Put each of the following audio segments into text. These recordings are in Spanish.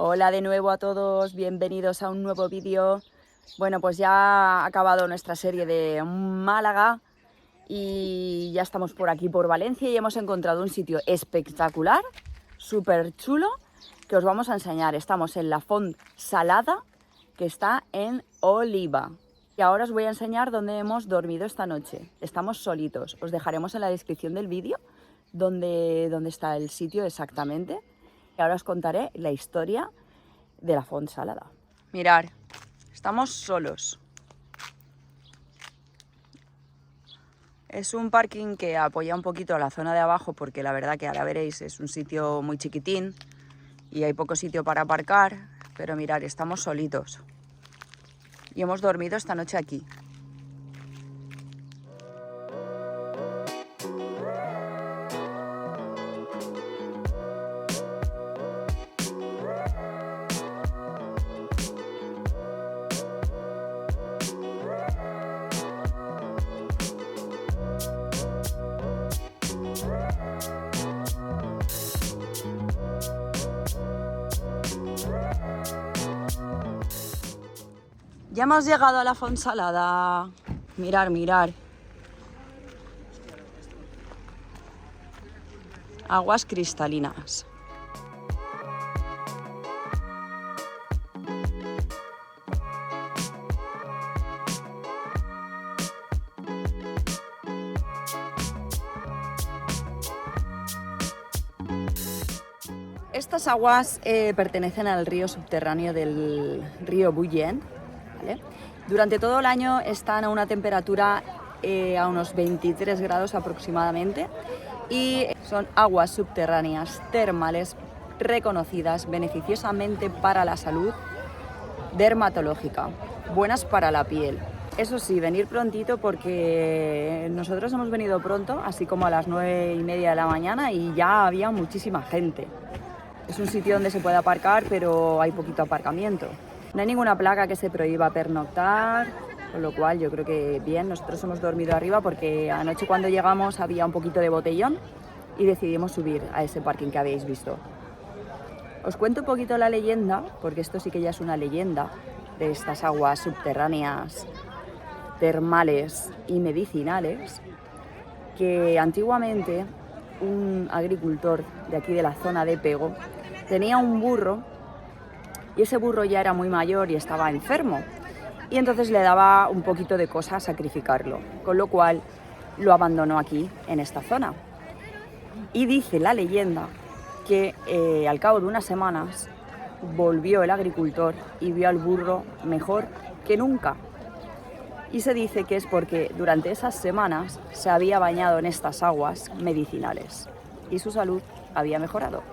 Hola de nuevo a todos, bienvenidos a un nuevo vídeo. Bueno, pues ya ha acabado nuestra serie de Málaga y ya estamos por aquí, por Valencia, y hemos encontrado un sitio espectacular, súper chulo, que os vamos a enseñar. Estamos en la Font Salada, que está en Oliva. Y ahora os voy a enseñar dónde hemos dormido esta noche. Estamos solitos, os dejaremos en la descripción del vídeo dónde está el sitio exactamente. Y ahora os contaré la historia de la Font Salada. Mirad, estamos solos. Es un parking que apoya un poquito a la zona de abajo porque la verdad que ahora veréis es un sitio muy chiquitín y hay poco sitio para aparcar, pero mirad, estamos solitos. Y hemos dormido esta noche aquí. Ya hemos llegado a la Font Salada. Mirar, mirar. Aguas cristalinas. Estas aguas pertenecen al río subterráneo del río Bullent, ¿vale? Durante todo el año están a una temperatura a unos 23 grados aproximadamente y son aguas subterráneas termales reconocidas beneficiosamente para la salud dermatológica, buenas para la piel. Eso sí, venir prontito porque nosotros hemos venido pronto, así como a las 9:30 de la mañana, y ya había muchísima gente. Es un sitio donde se puede aparcar, pero hay poquito aparcamiento. No hay ninguna placa que se prohíba pernoctar, con lo cual yo creo que bien. Nosotros hemos dormido arriba porque anoche cuando llegamos había un poquito de botellón y decidimos subir a ese parking que habéis visto. Os cuento un poquito la leyenda, porque esto sí que ya es una leyenda de estas aguas subterráneas, termales y medicinales, que antiguamente un agricultor de aquí de la zona de Pego tenía un burro y ese burro ya era muy mayor y estaba enfermo y entonces le daba un poquito de cosa sacrificarlo, con lo cual lo abandonó aquí en esta zona. Y dice la leyenda que al cabo de unas semanas volvió el agricultor y vio al burro mejor que nunca. Y se dice que es porque durante esas semanas se había bañado en estas aguas medicinales y su salud había mejorado.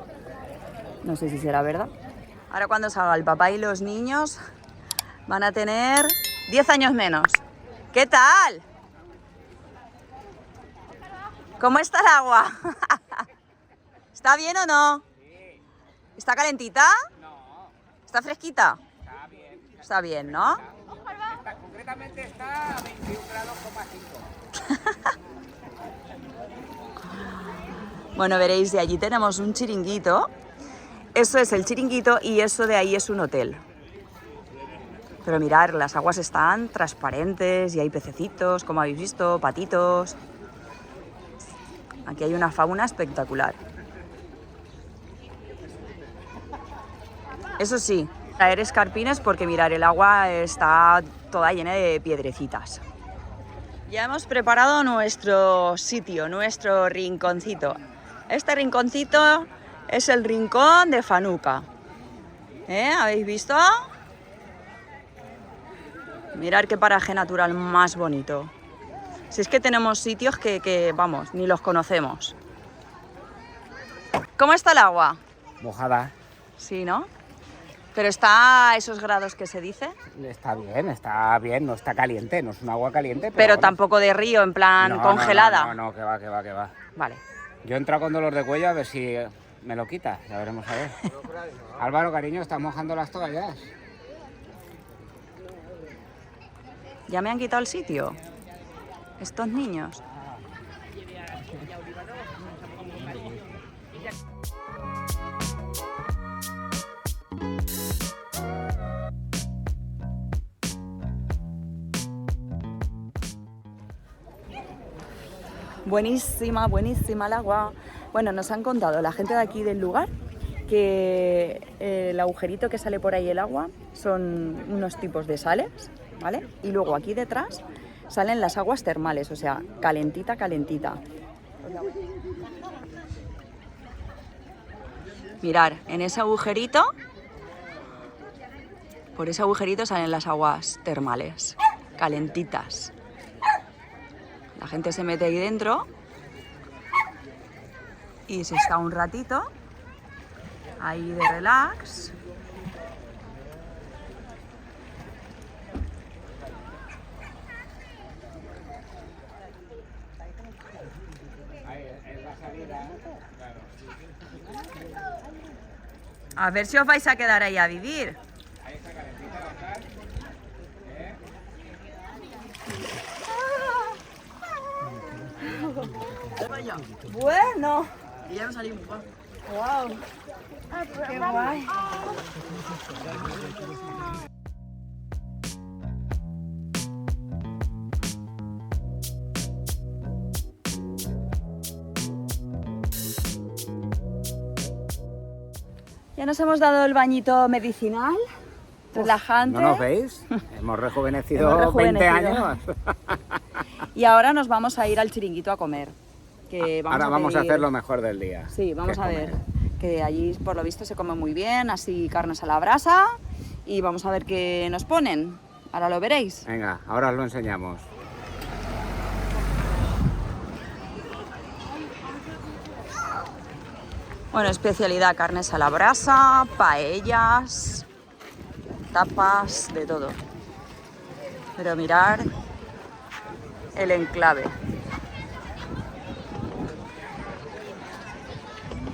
No sé si será verdad. Ahora cuando salga el papá y los niños van a tener 10 años menos. ¿Qué tal? ¿Cómo está el agua? ¿Está bien o no? ¿Está calentita? No. ¿Está fresquita? Está bien. Está bien, ¿no? Concretamente está a 21 grados, 5. Bueno, veréis, de allí tenemos un chiringuito. Eso es el chiringuito y eso de ahí es un hotel. Pero mirad, las aguas están transparentes y hay pececitos, como habéis visto, patitos. Aquí hay una fauna espectacular. Eso sí, traer escarpines porque mirad, el agua está toda llena de piedrecitas. Ya hemos preparado nuestro sitio, nuestro rinconcito. Este rinconcito es el rincón de Fanuca. ¿Habéis visto? Mirad qué paraje natural más bonito. Si es que tenemos sitios que vamos, ni los conocemos. ¿Cómo está el agua? Mojada. Sí, ¿no? Pero está a esos grados que se dice. Está bien, no está caliente, no es un agua caliente. Pero bueno. tampoco de río, en plan No, congelada. No, que va. Vale. Yo he entrado con dolor de cuello a ver si me lo quita, ya veremos a ver. Álvaro, cariño, estás mojando las toallas. Ya me han quitado el sitio. Estos niños. Buenísima, buenísima el agua. Bueno, nos han contado la gente de aquí del lugar que el agujerito que sale por ahí el agua son unos tipos de sales, ¿vale? Y luego aquí detrás salen las aguas termales, o sea, calentita, calentita. Mirar, en ese agujerito, por ese agujerito salen las aguas termales, calentitas. La gente se mete ahí dentro y se está un ratito ahí de relax. A ver si os vais a quedar ahí a vivir. Bueno. Y ya no salimos, ¿no? Wow. Qué guay. Ya nos hemos dado el bañito medicinal, relajante. ¿No nos veis? Hemos rejuvenecido, Hemos rejuvenecido. 20 años. Y ahora nos vamos a ir al chiringuito a comer. Que Ahora vamos a pedir- hacer lo mejor del día. Sí, vamos que a es ver. comer. Que allí por lo visto se come muy bien, así carnes a la brasa. Y vamos a ver qué nos ponen. Ahora lo veréis. Venga, ahora os lo enseñamos. Bueno, especialidad carnes a la brasa, paellas, tapas, de todo. Pero mirar el enclave.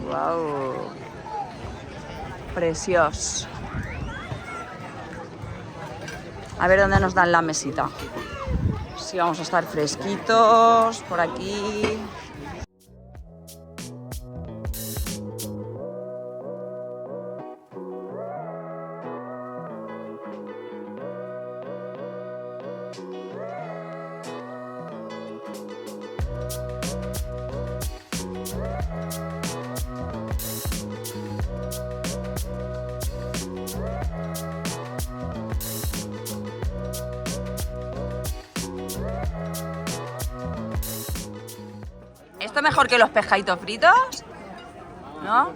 Wow. Precios. A ver dónde nos dan la mesita. Si vamos a estar fresquitos por aquí. ¿Esto mejor que los pescaditos fritos? ¿No?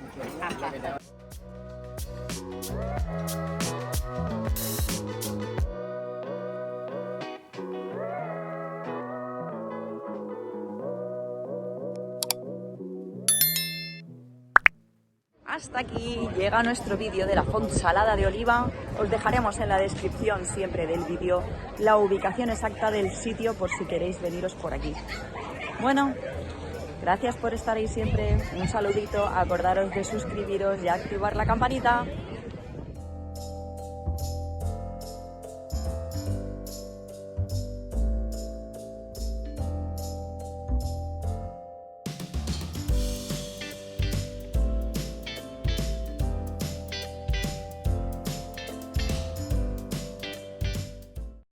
Hasta aquí llega nuestro vídeo de la font salada de oliva. Os dejaremos en la descripción siempre del vídeo la ubicación exacta del sitio por si queréis veniros por aquí. Bueno, gracias por estar ahí siempre. Un saludito, acordaros de suscribiros y activar la campanita.